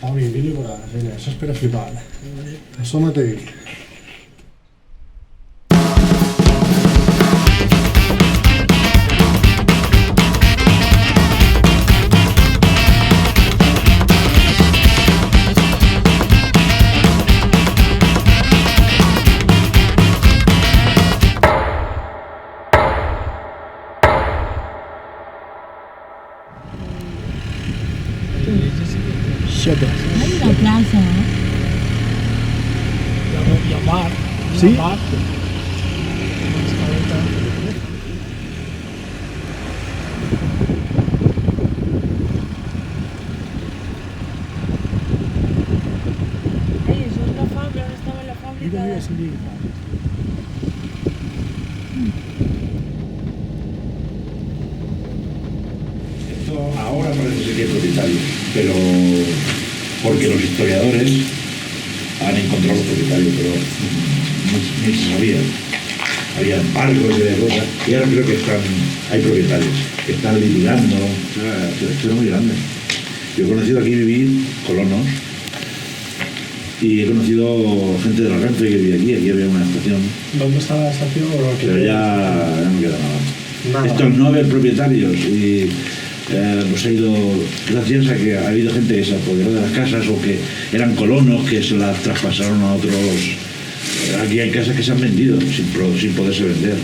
Pau, i dir-li a la això és per a flipar. Això no té dir. Hay una plaza, ¿no? I el mar. Sí? El mar. Ay, eso es la fábrica, ¿dónde estaba la fábrica? Mira, sí. Esto ahora parece ser que es propietario, pero porque los historiadores han encontrado los propietarios, pero ni se sabía. Había embargos y de cosas, y ahora creo que hay propietarios que están litigando. Esto es muy grande. Yo he conocido aquí vivir colonos y he conocido gente de la Renfe que vivía aquí había una estación, ¿Dónde está la estación? pero ya no queda nada. Nada. Esto al no haber propietarios y pues ha ido gracias a que ha habido gente que se apoderó de las casas o que eran colonos que se las traspasaron a otros. Aquí hay casas que se han vendido sin poderse vender.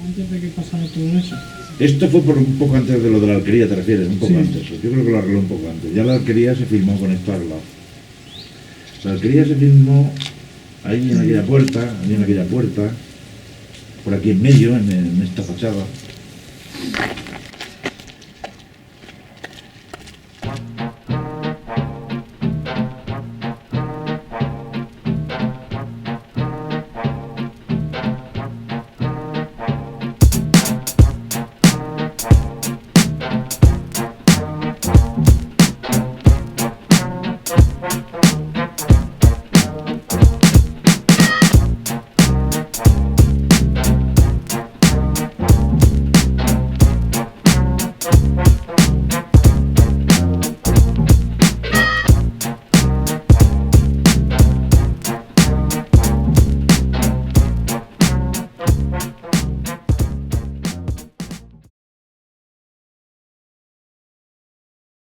Antes de que pasara todo eso. Esto fue por un poco antes de lo de la alquería, ¿te refieres? Un poco Sí. antes. Yo creo que lo arregló un poco antes. Ya la alquería se filmó con esto al lado. La alquería se filmó ahí en aquella puerta, por aquí en medio, en esta fachada.